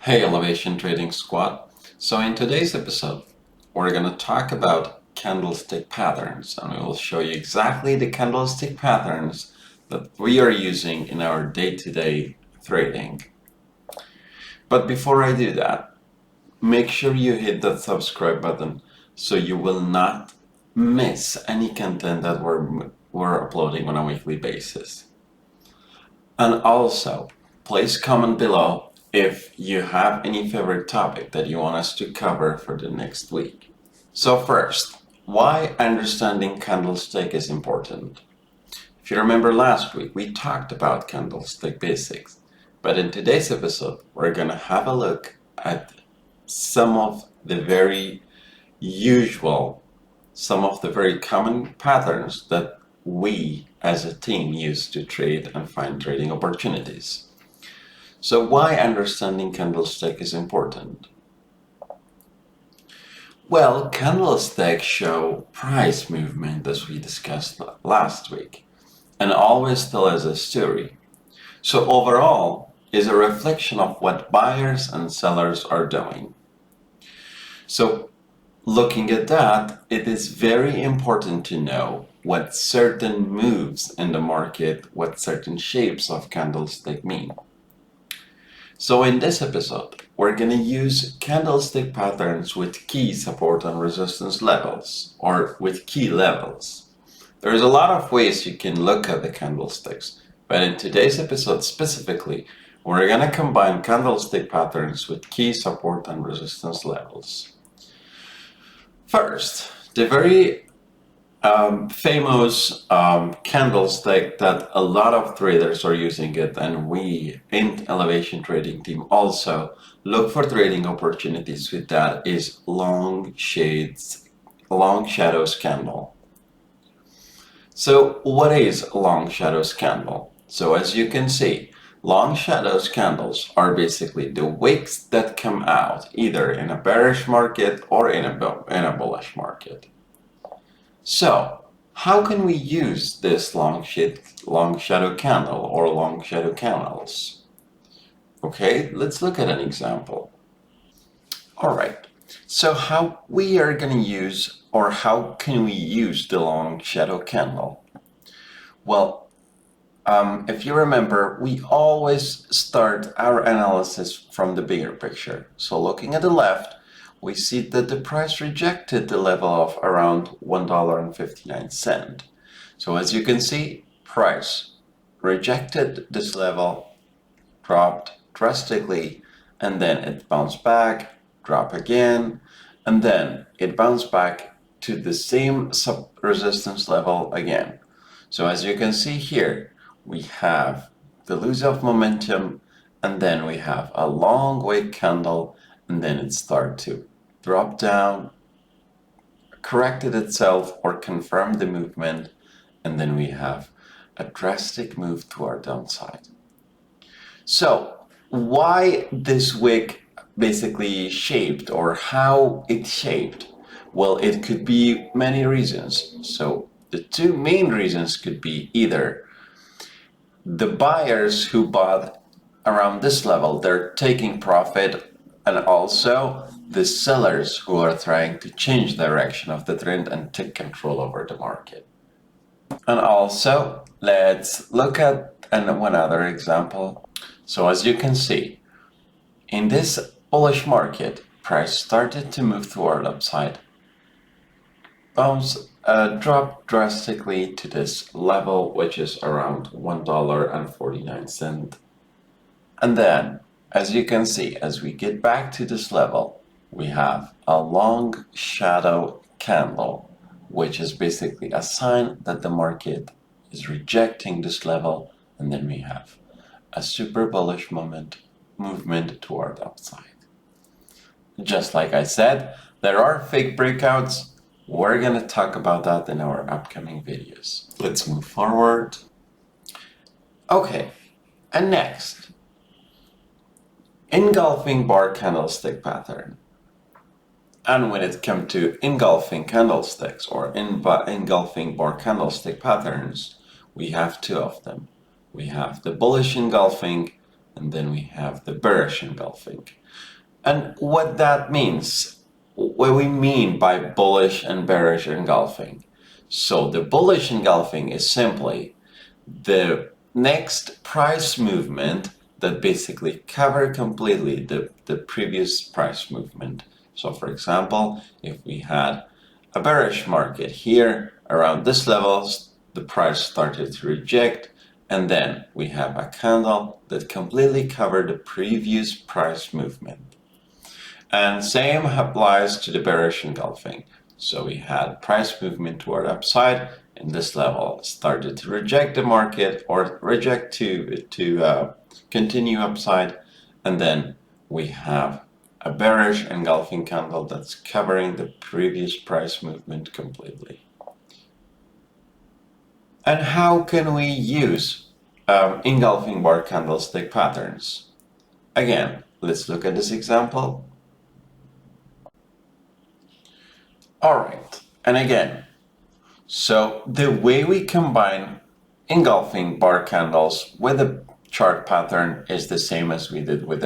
Hey Elevation Trading Squad. So in today's episode, we're going to talk about candlestick patterns, and we will show you exactly the candlestick patterns that we are using in our day-to-day trading. But before I do that, make sure you hit that subscribe button so you will not miss any content that we're uploading on a weekly basis. And also, please comment below if you have any favorite topic that you want us to cover for the next week. So first, why understanding candlestick is important. If you remember last week, we talked about candlestick basics, but in today's episode, we're going to have a look at some of the very common patterns that we as a team use to trade and find trading opportunities. So why understanding candlestick is important? Well, candlesticks show price movement as we discussed last week and always tell us a story. So overall is a reflection of what buyers and sellers are doing. So looking at that, it is very important to know what certain moves in the market, what certain shapes of candlestick mean. So in this episode, we're going to use candlestick patterns with key support and resistance levels, or with key levels. There's a lot of ways you can look at the candlesticks, but in today's episode specifically, we're going to combine candlestick patterns with key support and resistance levels. First, the very famous candlestick that a lot of traders are using it, and we in Elevation Trading Team also look for trading opportunities with that, is long shadows candle. So what is a long shadows candle? So as you can see, long shadows candles are basically the wicks that come out either in a bearish market or in a bullish market. So how can we use this long shadow candle or long shadow candles? Okay, let's look at an example. All right, so how we are going to use, or how can we use the long shadow candle? Well, if you remember, we always start our analysis from the bigger picture. So looking at the left, we see that the price rejected the level of around $1.59. So as you can see, price rejected this level, dropped drastically, and then it bounced back, drop again, and then it bounced back to the same resistance level again. So as you can see here, we have the lose of momentum, and then we have a long wick candle, and then it started to drop down, corrected itself or confirmed the movement, and then we have a drastic move to our downside. So why this wick basically shaped, or how it shaped? Well, it could be many reasons. So the two main reasons could be either the buyers who bought around this level, they're taking profit, and also the sellers who are trying to change the direction of the trend and take control over the market. And also, let's look at one other example. So as you can see, in this bullish market, price started to move toward upside, dropped drastically to this level, which is around $1.49. And then, as you can see, as we get back to this level, we have a long shadow candle, which is basically a sign that the market is rejecting this level, and then we have a super bullish movement toward upside. Just like I said, there are fake breakouts. We're going to talk about that in our upcoming videos. Let's move forward. Okay, and next, engulfing bar candlestick pattern. And when it comes to engulfing candlesticks or engulfing bar candlestick patterns, we have two of them. We have the bullish engulfing and then we have the bearish engulfing. And what that means, what we mean by bullish and bearish engulfing. So the bullish engulfing is simply the next price movement that basically cover completely the previous price movement. So for example, if we had a bearish market here around this levels, the price started to reject, and then we have a candle that completely covered the previous price movement. And same applies to the bearish engulfing. So we had price movement toward upside, and this level started to reject the market or reject to continue upside, and then we have a bearish engulfing candle that's covering the previous price movement completely. And how can we use engulfing bar candlestick patterns? Again, let's look at this example. All right, and again, so the way we combine engulfing bar candles with a chart pattern is the same as we did with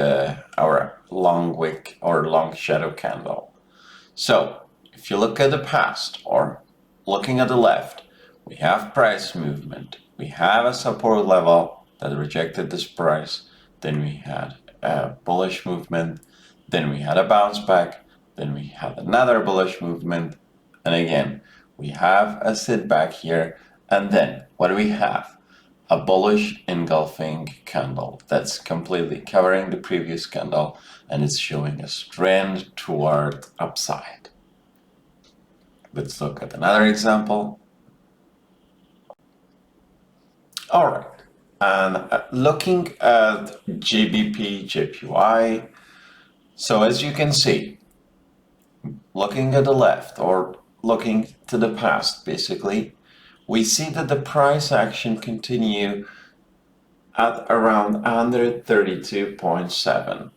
our long wick or long shadow candle. So if you look at the past or looking at the left, we have price movement. We have a support level that rejected this price. Then we had a bullish movement. Then we had a bounce back. Then we had another bullish movement. And again, we have a setback here. And then what do we have? A bullish engulfing candle that's completely covering the previous candle, and it's showing a trend toward upside. Let's look at another example. All right, and looking at GBP, JPY. So as you can see, looking at the left or looking to the past, basically, we see that the price action continue at around 132.7.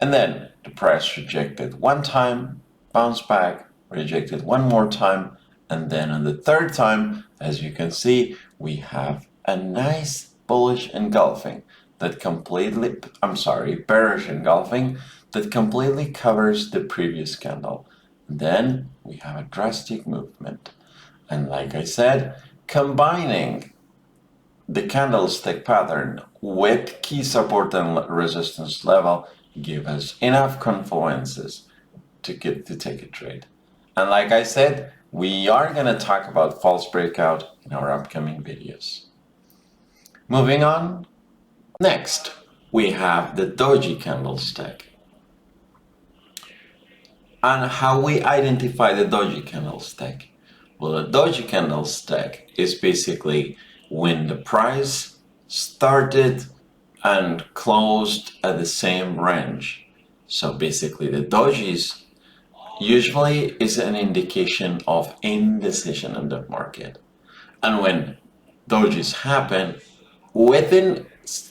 And then the price rejected one time, bounced back, rejected one more time, and then on the third time, as you can see, we have a nice bullish engulfing that bearish engulfing that completely covers the previous candle. And then we have a drastic movement. And like I said, combining the candlestick pattern with key support and resistance level give us enough confluences to take a trade. And like I said, we are going to talk about false breakout in our upcoming videos. Moving on, next we have the Doji candlestick. And how we identify the Doji candlestick? Well, a Doji candlestick is basically when the price started and closed at the same range. So basically the Dojis usually is an indication of indecision in the market. And when Dojis happen within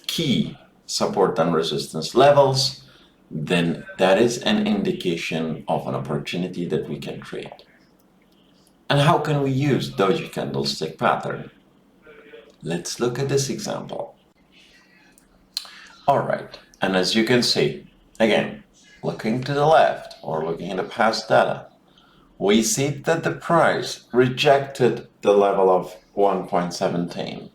key support and resistance levels, then that is an indication of an opportunity that we can trade. And how can we use Doji candlestick pattern? Let's look at this example. All right, and as you can see, again, looking to the left or looking at the past data, we see that the price rejected the level of 1.17.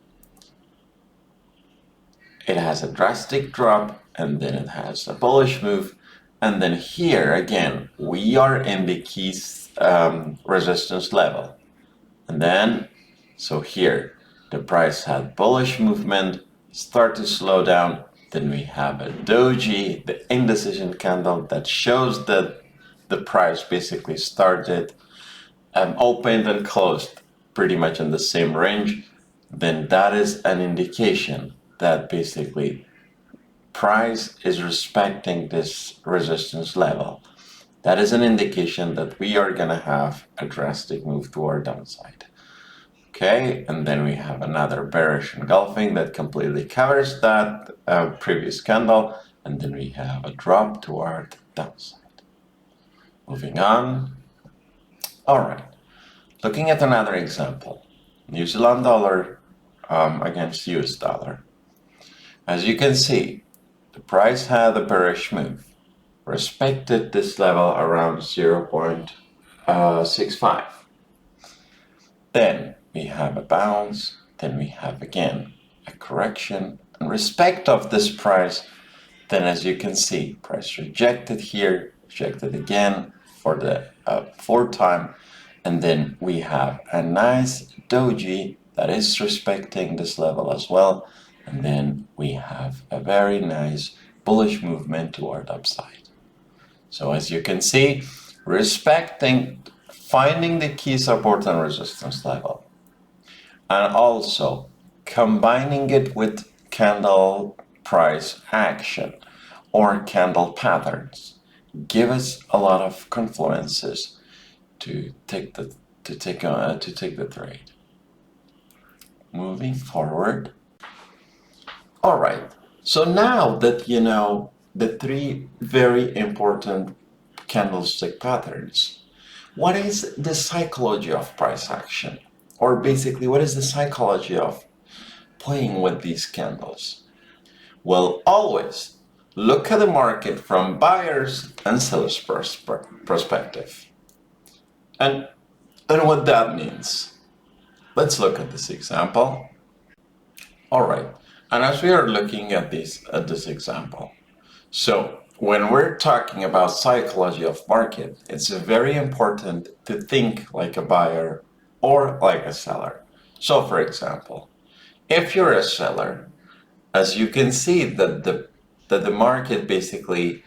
It has a drastic drop, and then it has a bullish move, and then here again we are in the key resistance level, and then so here the price had bullish movement, start to slow down, then we have a Doji, the indecision candle that shows that the price basically started opened and closed pretty much in the same range. Then that is an indication that basically price is respecting this resistance level. That is an indication that we are going to have a drastic move to our downside. Okay, and then we have another bearish engulfing that completely covers that previous candle, and then we have a drop toward downside. Moving on. All right, looking at another example, New Zealand dollar against US dollar. As you can see, the price had a bearish move, respected this level around 0.65. Then we have a bounce, then we have again a correction in respect of this price. Then as you can see, price rejected here, rejected again for the fourth time, and then we have a nice doji that is respecting this level as well, and then we have a very nice bullish movement toward upside. So as you can see, finding the key support and resistance level, and also combining it with candle price action or candle patterns give us a lot of confluences to take the trade. Moving forward. All right. So now that you know the three very important candlestick patterns, what is the psychology of price action? Or basically, what is the psychology of playing with these candles? Well, always look at the market from buyers and sellers' perspective. And what that means. Let's look at this example. All right. And as we are looking at this example, so when we're talking about psychology of market, it's very important to think like a buyer or like a seller. So for example, if you're a seller, as you can see that the market basically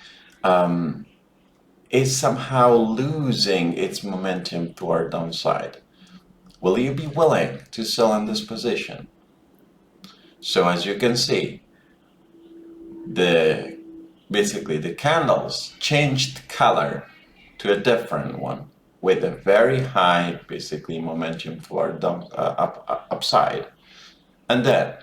is somehow losing its momentum toward downside, will you be willing to sell in this position? So as you can see, basically the candles changed color to a different one with a very high basically momentum toward upside. And then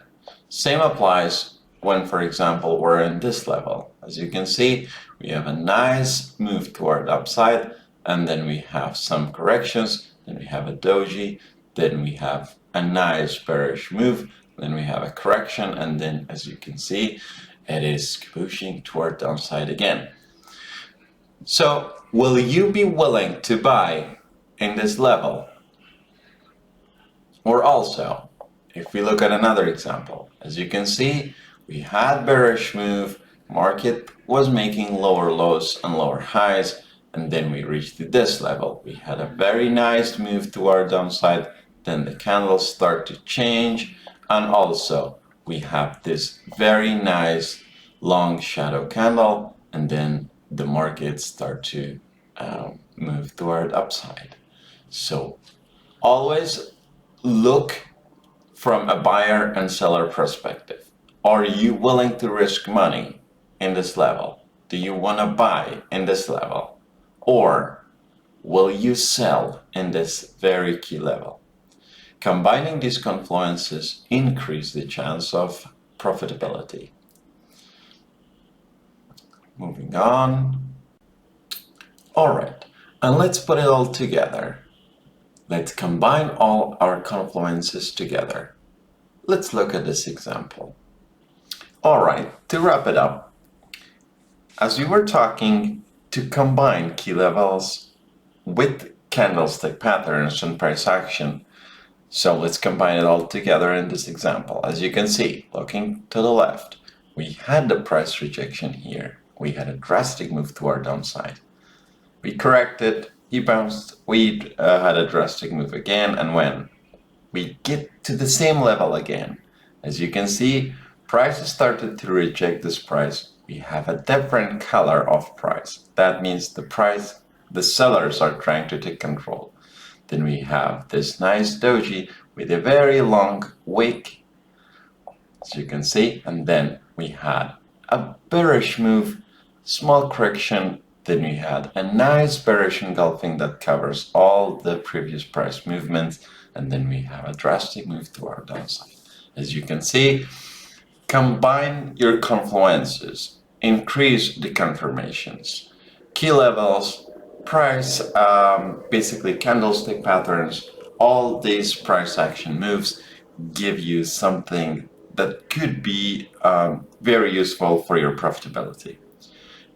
same applies when, for example, we're in this level. As you can see, we have a nice move toward upside, and then we have some corrections, then we have a doji, then we have a nice bearish move, then we have a correction, and then as you can see, it is pushing toward downside again. So will you be willing to buy in this level? Or also, if we look at another example, as you can see, we had bearish move, market was making lower lows and lower highs, and then we reached this level. We had a very nice move to our downside, then the candles start to change, and also we have this very nice long shadow candle, and then the markets start to move toward upside. So always look from a buyer and seller perspective. Are you willing to risk money in this level? Do you want to buy in this level? Or will you sell in this very key level? Combining these confluences increase the chance of profitability. Moving on. All right, and let's put it all together. Let's combine all our confluences together. Let's look at this example. All right, to wrap it up, as we were talking to combine key levels with candlestick patterns and price action, so let's combine it all together in this example. As you can see, looking to the left, we had the price rejection here. We had a drastic move to our downside. We corrected, he bounced, we had a drastic move again, and when we get to the same level again, as you can see, prices started to reject this price. We have a different color of price. That means the sellers are trying to take control. Then we have this nice doji with a very long wick, as you can see, and then we had a bearish move, small correction, then we had a nice bearish engulfing that covers all the previous price movements, and then we have a drastic move to our downside. As you can see, combine your confluences, increase the confirmations, key levels, price, basically candlestick patterns, all these price action moves give you something that could be very useful for your profitability.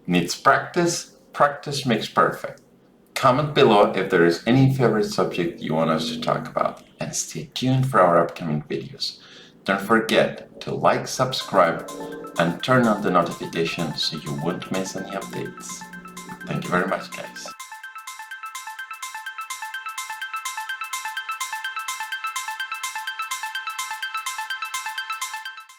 Needs practice. Practice makes perfect. Comment below if there is any favorite subject you want us to talk about, and stay tuned for our upcoming videos. Don't forget to like, subscribe, and turn on the notifications so you won't miss any updates. Thank you very much, guys.